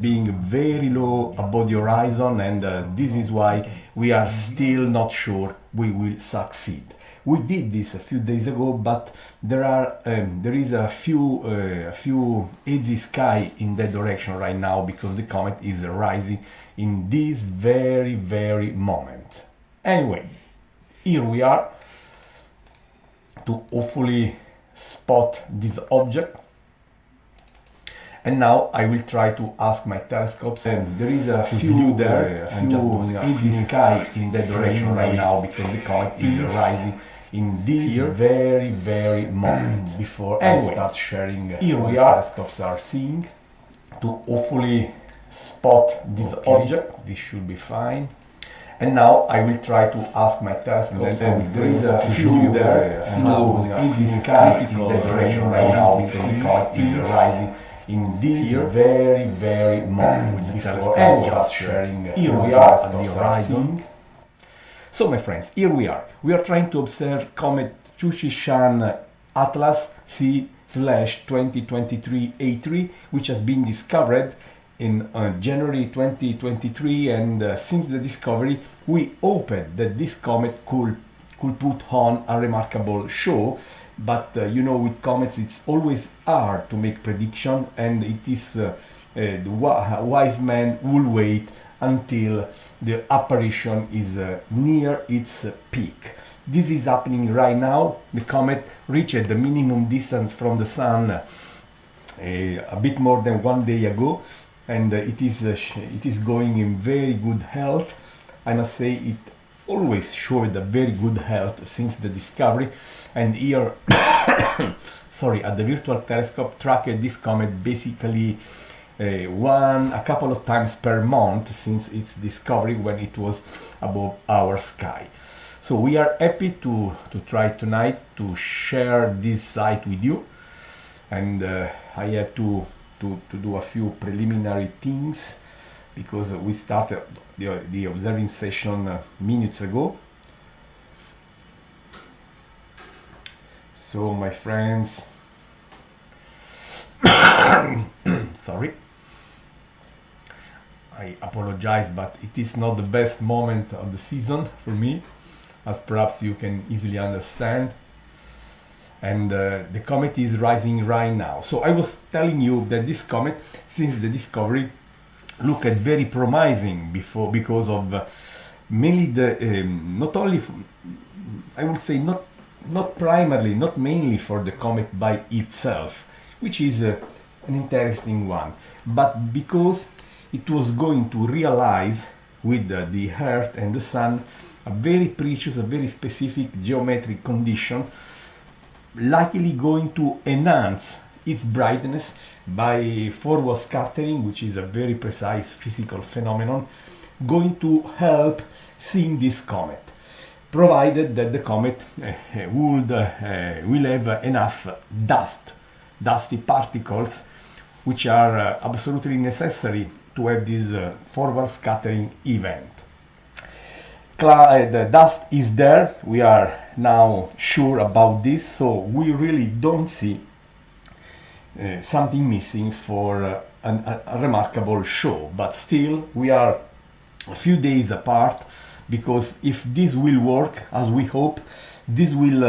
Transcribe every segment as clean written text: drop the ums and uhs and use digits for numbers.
being very low above the horizon, and this is why we are still not sure we will succeed. We did this a few days ago, but there is a few hazy sky in that direction right now because the comet is rising in this very moment. Anyway, here we are to hopefully spot this object. And now I will try to ask my telescopes, and there is a few there, I'm just doing a few sky in that direction right now because the comet is rising in this very moment before I start sharing here we are. Telescopes are seeing to hopefully spot this object. This should be fine. And now I will try to ask my telescopes, and there is a few there, in the sky in that direction right now because the comet is rising in this very moment before I start sharing here we are at the horizon. So my friends, here we are. We are trying to observe Comet Tsuchinshan-ATLAS C/2023-A3, which has been discovered in January 2023, and since the discovery we hoped that this comet could put on a remarkable show. But you know, with comets it's always hard to make prediction, and it is the wise man will wait until the apparition is near its peak. This is happening right now. The comet reached the minimum distance from the sun a bit more than 1 day ago, and it is going in very good health. I must say it always showed a very good health since the discovery. And here sorry, at the virtual telescope tracked this comet basically a couple of times per month since its discovery, when it was above our sky. So we are happy to try tonight to share this sight with you, and I had to do a few preliminary things because we started the observing session minutes ago. So my friends, sorry, I apologize, but it is not the best moment of the season for me, as perhaps you can easily understand. And the comet is rising right now. So I was telling you that this comet, since the discovery, looked very promising because of mainly the not only I would say not mainly for the comet by itself, which is an interesting one, but because it was going to realize with the Earth and the Sun a very precious, a very specific geometric condition, likely going to enhance its brightness by forward scattering, which is a very precise physical phenomenon, going to help seeing this comet, provided that the comet will have enough dusty particles, which are absolutely necessary to have this forward scattering event. The dust is there, we are now sure about this, so we really don't see something missing for a remarkable show. But still, we are a few days apart, because if this will work as we hope, this will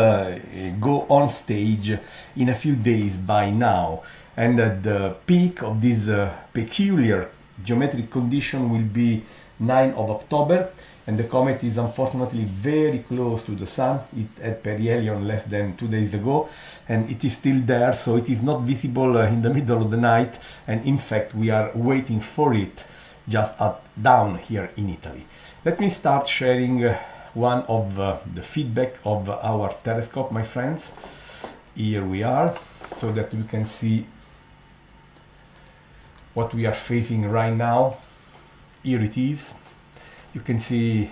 go on stage in a few days by now, and the peak of this peculiar geometric condition will be 9 of October, and the comet is unfortunately very close to the sun. It had perihelion less than 2 days ago, and it is still there, so it is not visible in the middle of the night, and in fact we are waiting for it just down here in Italy. Let me start sharing one of the feedback of our telescope, my friends. Here we are, so that we can see what we are facing right now. Here it is. You can see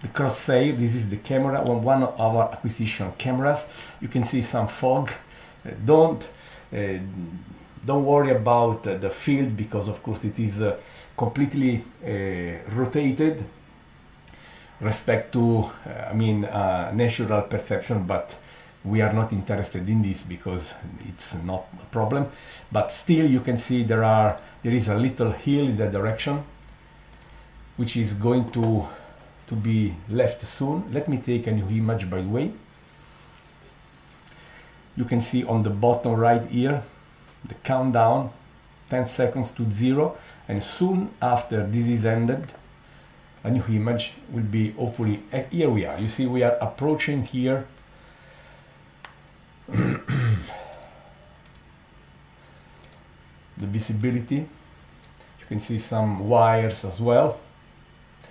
the crosshair. This is the camera, one of our acquisition cameras. You can see some fog. Don't worry about the field, because of course it is completely rotated respect to natural perception, but We are not interested in this because it's not a problem, but still you can see there is a little hill in that direction, which is going to be left soon. Let me take a new image, by the way. You can see on the bottom right here the countdown, 10 seconds to 0, and soon after this is ended, a new image will be hopefully, here we are. You see we are approaching here the visibility. You can see some wires as well,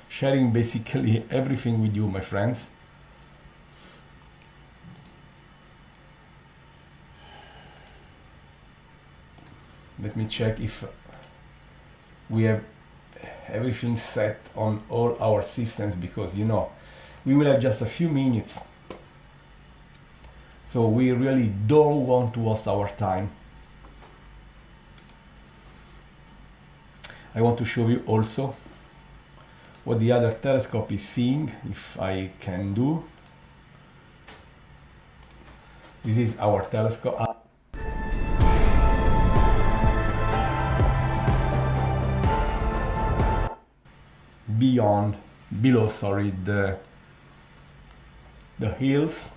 sharing basically everything with you, my friends. Let me check if we have everything set on all our systems, because you know we will have just a few minutes, so we really don't want to waste our time. I want to show you also what the other telescope is seeing, if I can do. This is our telescope. Below, sorry, the hills,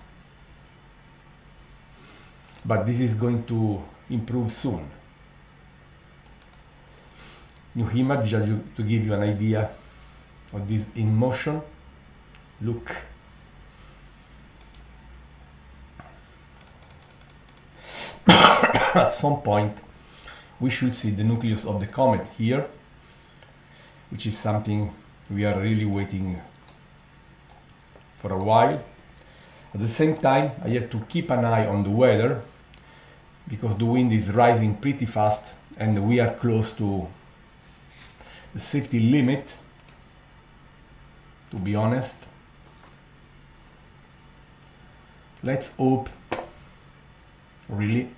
but this is going to improve soon. New image just to give you an idea of this in motion. Look. At some point we should see the nucleus of the comet here, which is something we are really waiting for a while. At the same time, I have to keep an eye on the weather, because the wind is rising pretty fast and we are close to the safety limit, to be honest. Let's hope, really.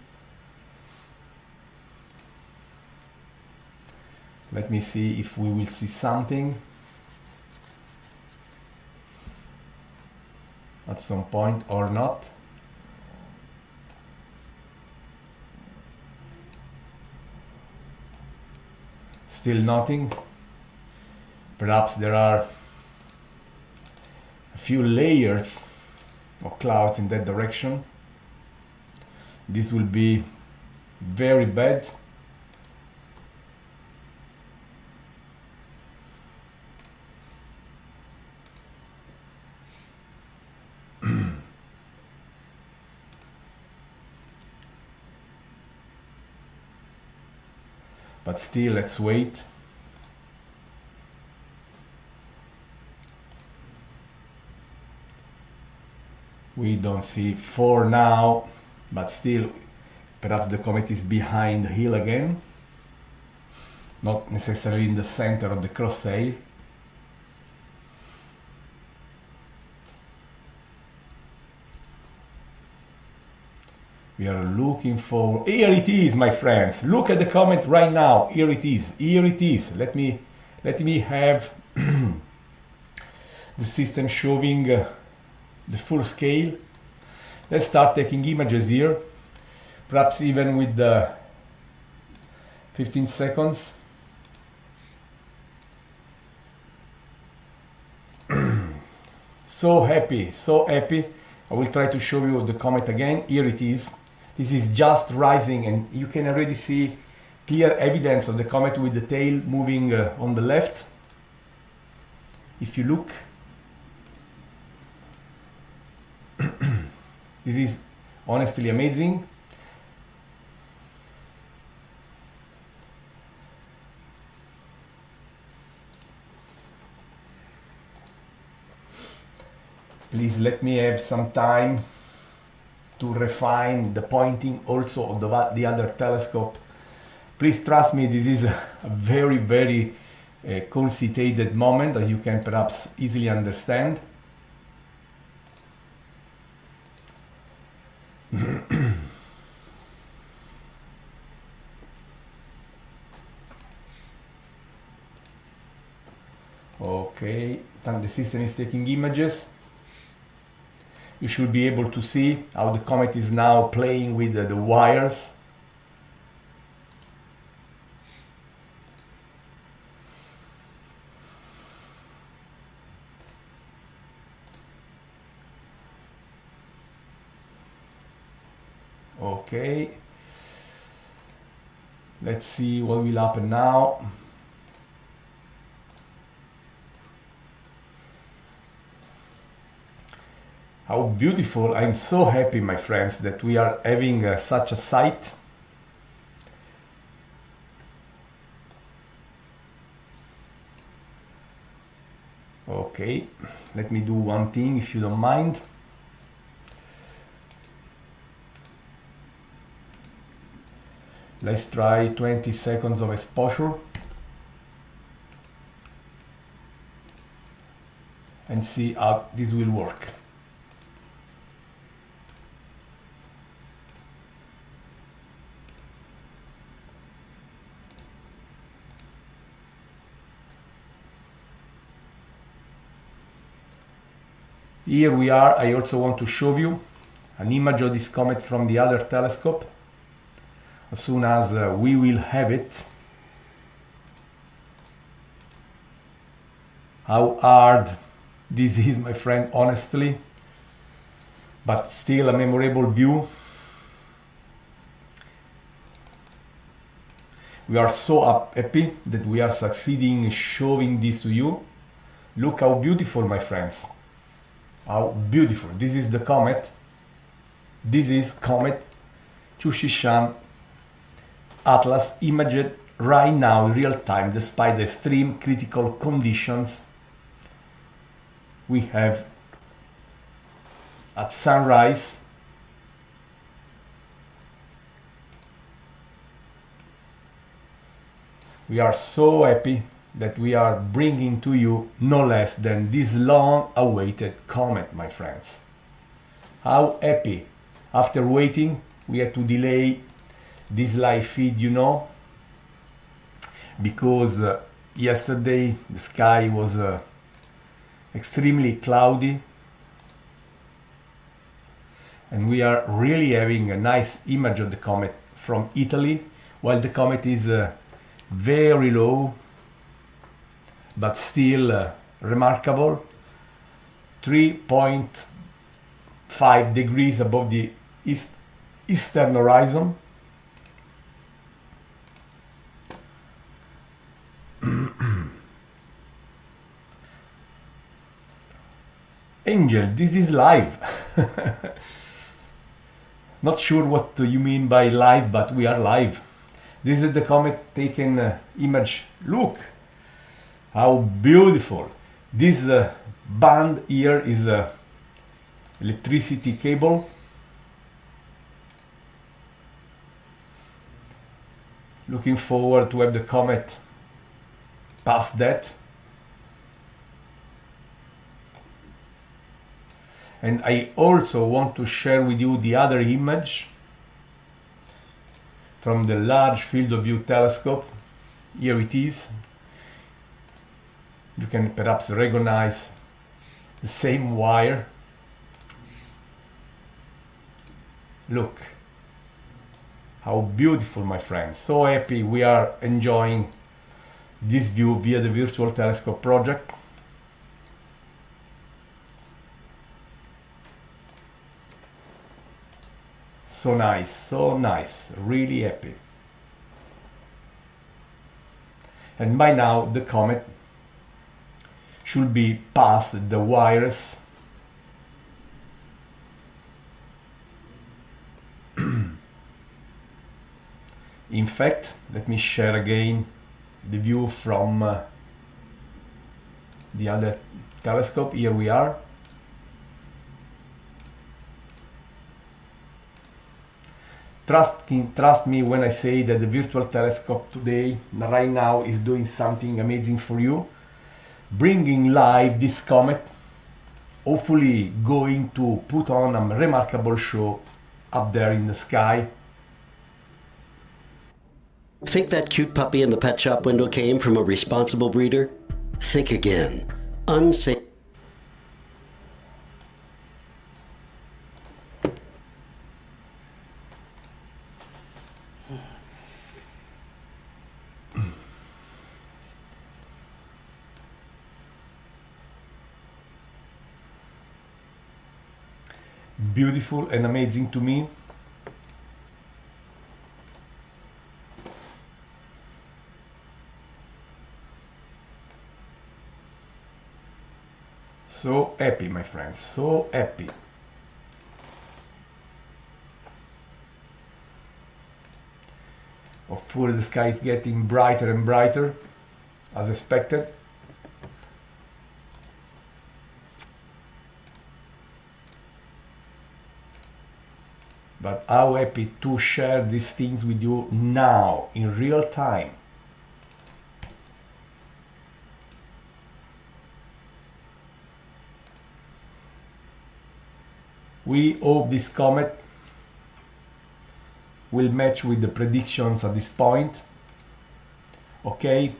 Let me see if we will see something at some point or not. Still nothing. Perhaps there are a few layers of clouds in that direction. This will be very bad. But still, let's wait. We don't see for now, but still, perhaps the comet is behind the hill again, not necessarily in the center of the crosshair. We are looking for... Here it is, my friends. Look at the comet right now. Here it is. Here it is. Let me have the system showing the full scale. Let's start taking images here. Perhaps even with the 15 seconds. So happy, so happy. I will try to show you the comet again. Here it is. This is just rising, and you can already see clear evidence of the comet with the tail moving on the left. If you look, this is honestly amazing. Please let me have some time to refine the pointing also of the other telescope. Please trust me, this is a very, very concitated moment that you can perhaps easily understand. Okay, and the system is taking images. You should be able to see how the comet is now playing with the wires. Okay, let's see what will happen now. How beautiful. I'm so happy, my friends, that we are having such a sight. Okay, let me do one thing if you don't mind. Let's try 20 seconds of exposure and see how this will work. Here we are. I also want to show you an image of this comet from the other telescope. As soon as we will have it. How hard this is, my friend, honestly, but still a memorable view. We are so happy that we are succeeding in showing this to you. Look how beautiful, my friends. How beautiful. This is the comet. This is Comet Tsuchinshan-ATLAS imaged right now in real time despite the extreme critical conditions we have at sunrise. We are so happy that we are bringing to you no less than this long-awaited comet, my friends. How happy! After waiting, we had to delay this live feed, you know, because yesterday the sky was extremely cloudy, and we are really having a nice image of the comet from Italy, while the comet is very low, but still remarkable, 3.5 degrees above the eastern horizon. Angel, this is live. Not sure what you mean by live, but we are live. This is the comet taken image. Look how beautiful. This band here is a electricity cable. Looking forward to have the comet past that. And I also want to share with you the other image from the Large Field of View telescope. Here it is. You can perhaps recognize the same wire. Look how beautiful, my friends. So happy we are enjoying this view via the Virtual Telescope project. So nice, really happy. And by now the comet should be past the wires. In fact, let me share again the view from the other telescope. Here we are. Trust me when I say that the virtual telescope today, right now, is doing something amazing for you. Bringing live this comet, hopefully going to put on a remarkable show up there in the sky. Think that cute puppy in the pet shop window came from a responsible breeder? Think again. Unsafe. beautiful and amazing to me. So happy, my friends, so happy. Of course, the sky is getting brighter and brighter, as expected. But how happy to share these things with you now, in real time. We hope this comet will match with the predictions at this point. Okay,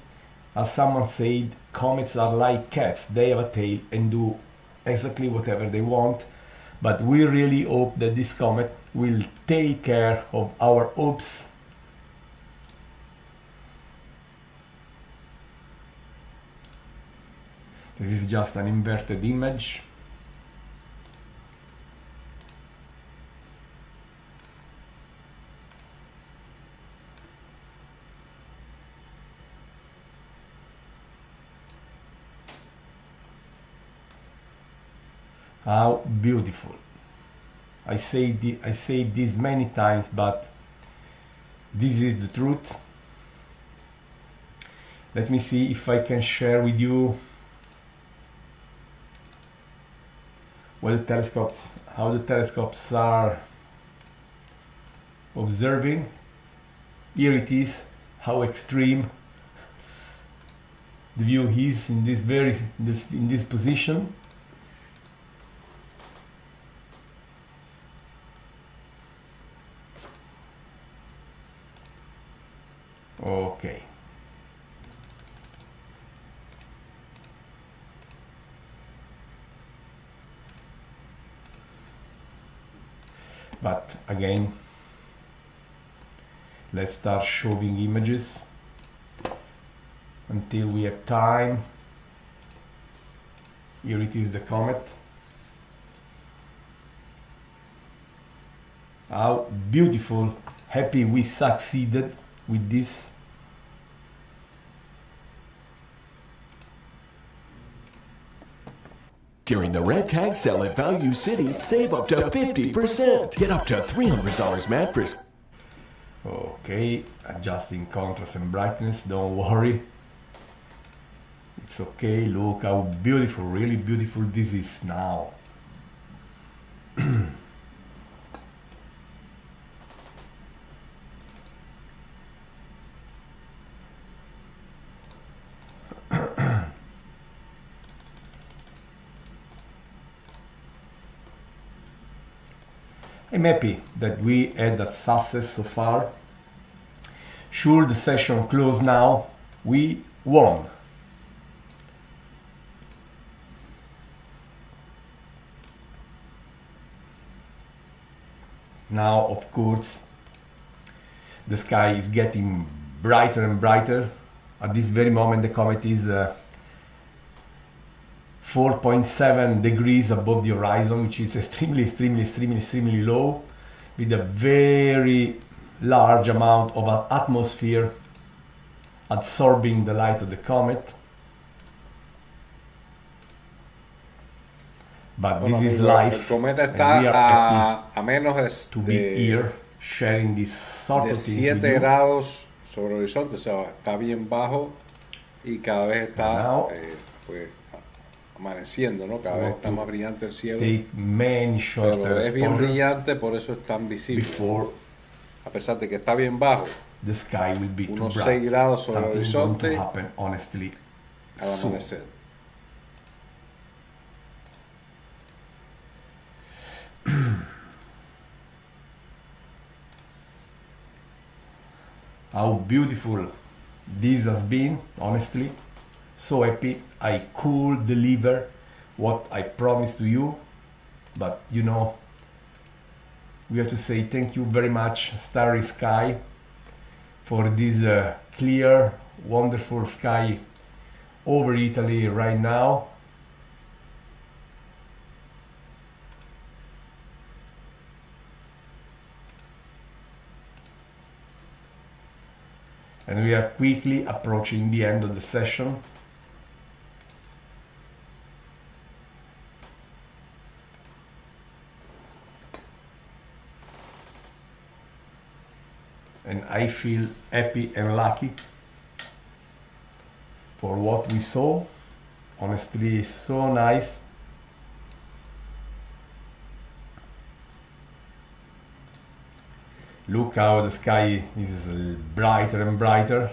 as someone said, comets are like cats, they have a tail and do exactly whatever they want. But we really hope that this comet will take care of our hopes. This is just an inverted image. How beautiful. I say this many times, but this is the truth. Let me see if I can share with you how the telescopes are observing. Here it is, how extreme the view is in this position. Okay. But again, let's start showing images until we have time. Here it is, the comet. How beautiful, happy we succeeded with this. During the Red Tag Sale at Value City, save up to 50%. Get up to $300 mattress. Okay, adjusting contrast and brightness, don't worry. It's okay, look how beautiful, really beautiful this is now. I'm happy that we had a success so far. Sure, the session closed now. We won. Now, of course, the sky is getting brighter and brighter. At this very moment, the comet is 4.7 degrees above the horizon, which is extremely low, with a very large amount of atmosphere absorbing the light of the comet. But Bueno, this is amigo, life, el cometa and we are está happy a menos to be here sharing this sort de of things 7 with you. grados sobre el horizonte, o sea, está bien bajo y cada vez está Now, pues, amaneciendo, ¿no? Cada vez está más brillante el cielo, take many short pero es bien exposure brillante, por eso es tan visible. before A pesar de que está bien bajo, the sky will be too unos bright. 6 grados sobre el Something's going to horizonte happen, honestly, al soon. amanecer. How beautiful this has been, honestly. So happy I could deliver what I promised to you. But you know, we have to say thank you very much, Starry Sky, for this clear, wonderful sky over Italy right now. And we are quickly approaching the end of the session. And I feel happy and lucky for what we saw. Honestly, so nice. Look how the sky is brighter and brighter.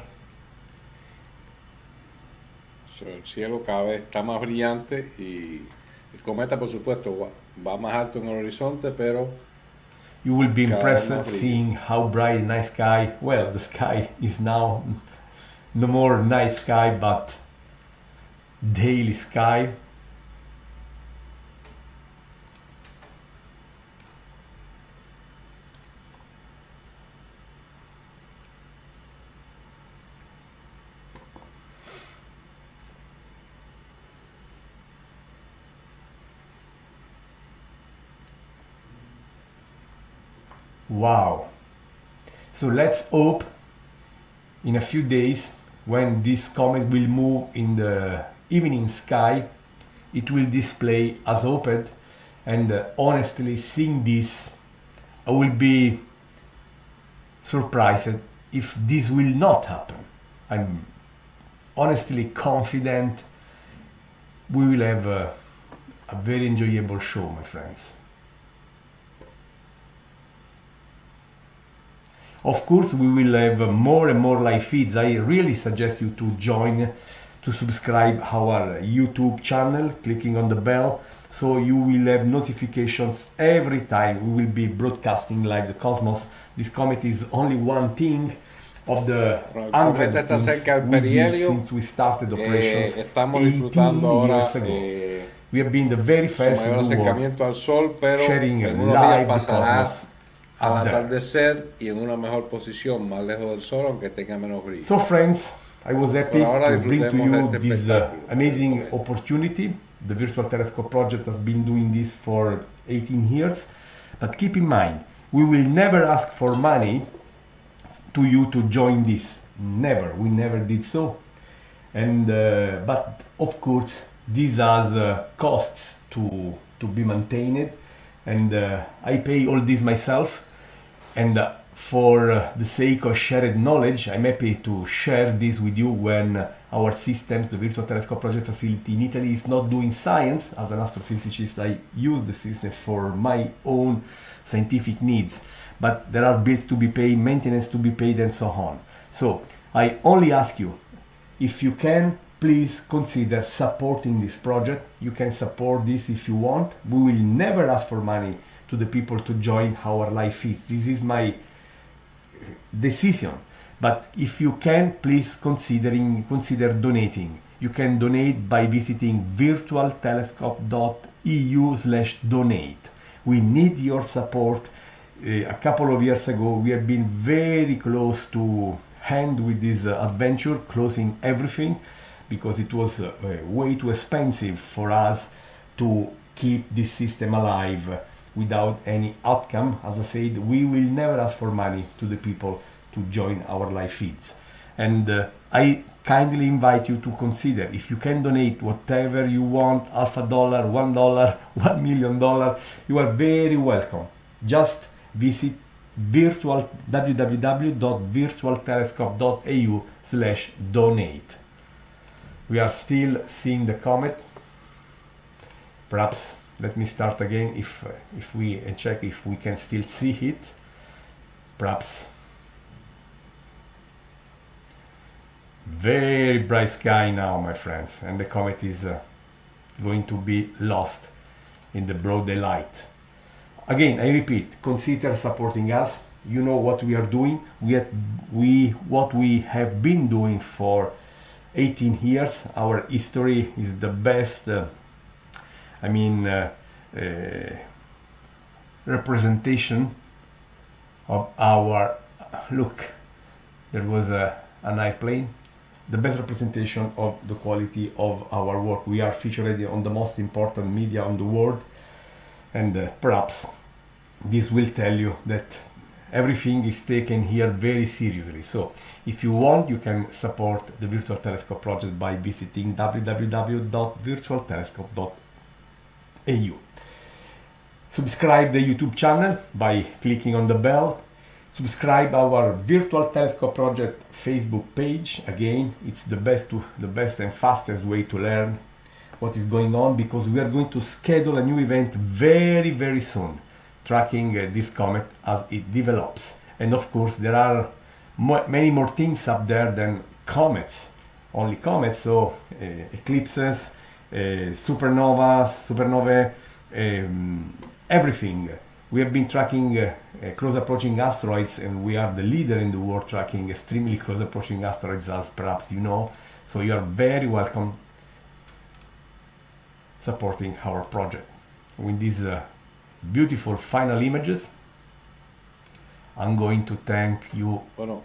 So, el cielo cada vez está más brillante y el cometa, por supuesto, va más alto en el horizonte, pero you will be cada vez impressed más brilla. seeing how bright night sky. Well, the sky is now no more night sky, but daily sky. Wow. So let's hope in a few days, when this comet will move in the evening sky, it will display as opened. And honestly, seeing this, I will be surprised if this will not happen. I'm honestly confident we will have a very enjoyable show, my friends. Of course, we will have more and more live feeds. I really suggest you to join, to subscribe our YouTube channel, clicking on the bell, so you will have notifications every time we will be broadcasting live the cosmos. This comet is only one thing of the El 100 cometa está things cerca del we did perihelio. since we started operations Estamos 18 disfrutando ahora years ago. We have been the very su first mayor in the world acercamiento al Sol, pero sharing en unos live días the pasará cosmos al up there. atardecer y en una mejor posición, más lejos del Sol, aunque tenga menos brillo. So friends, I was happy Por ahora to bring to disfrutemos you de este this espectáculo. amazing opportunity. The Virtual Telescope Project has been doing this for 18 years. But keep in mind, we will never ask for money to you to join this. Never. We never did so. And but of course, this has costs to be maintained. And I pay all this myself. And for the sake of shared knowledge, I'm happy to share this with you when our systems, the Virtual Telescope Project facility in Italy, is not doing science. As an astrophysicist, I use the system for my own scientific needs. But there are bills to be paid, maintenance to be paid, and so on. So I only ask you, if you can, please consider supporting this project. You can support this if you want. We will never ask for money to the people to join our live feeds. This is my decision. But if you can, please consider donating. You can donate by visiting virtualtelescope.eu/donate. We need your support. A couple of years ago, we have been very close to hand with this adventure, closing everything, because it was way too expensive for us to keep this system alive without any outcome. As I said, we will never ask for money to the people to join our live feeds. And I kindly invite you to consider, if you can donate whatever you want, $1, $1, $1 million, you are very welcome. Just visit www.virtualtelescope.eu/donate. We are still seeing the comet. Perhaps let me start again if we check if we can still see it. Perhaps. Very bright sky now, my friends, and the comet is going to be lost in the broad daylight. Again, I repeat, consider supporting us. You know what we are doing. What we have been doing for 18 years. Our history is the best. Representation of our look. There was an airplane. The best representation of the quality of our work. We are featured on the most important media on the world, and perhaps this will tell you that everything is taken here very seriously. So if you want, you can support the Virtual Telescope project by visiting www.virtualtelescope.eu. Subscribe the YouTube channel by clicking on the bell. Subscribe our Virtual Telescope Project Facebook page. Again, it's the best and fastest way to learn what is going on, because we are going to schedule a new event very, very soon, tracking this comet as it develops. And of course, there are many more things up there than comets, only comets, so eclipses, supernovae, everything. We have been tracking close approaching asteroids, and we are the leader in the world tracking extremely close approaching asteroids, as perhaps you know. So you are very welcome supporting our project. With these beautiful final images, I'm going to thank you. Bueno,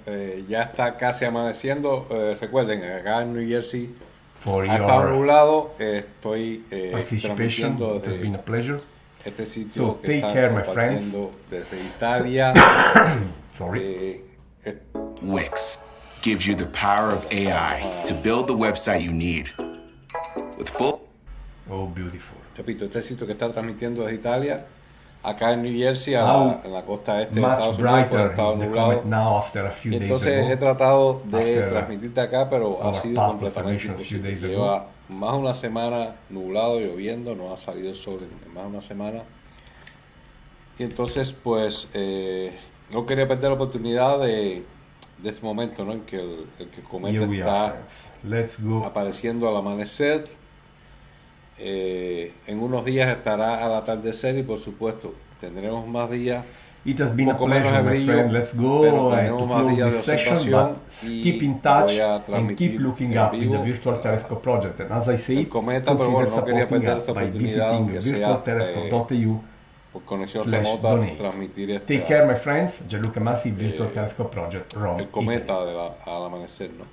ya está casi amaneciendo. Recuerden, acá en New Jersey for ha estado your nublado. Estoy participation. transmitiendo It has been a pleasure. este sitio So que take están care, my friends. compartiendo desde Italia. Sorry. Wix gives you the power of AI to build the website you need. With full Oh, beautiful. Repito, este sitio que está transmitiendo desde Italia, acá en New Jersey, en la costa este de Much Estados Unidos, pues, ha brighter estado is the nublado. comet now after a few Y days entonces he ago. tratado de After transmitirte acá, pero ha our sido past completamente observations a few imposible. days Lleva más de una semana nublado, lloviendo, no ha salido el sol en más de una semana. Y entonces, pues, no quería perder la oportunidad de este momento, ¿no? En que el cometa Here we are, está friends. Let's go. apareciendo al amanecer. En unos días estará al atardecer y, por supuesto, tendremos más días. It has been a Poco menos pleasure, de my brillo, friend. Let's pero go to tenemos más close días de this session, observación but y keep in touch voy a and transmitir keep looking en up in the vivo Virtual Telescope Project. And as I say, el cometa, pero consider bueno, no quería supporting perder us esta by oportunidad, visiting aunque sea virtualtelescope.eu. por conexión /donate. remota, transmitir Take care, my friends. Gianluca Massi, Virtual Telescope Project, Rome, el cometa Italy. al amanecer, ¿no?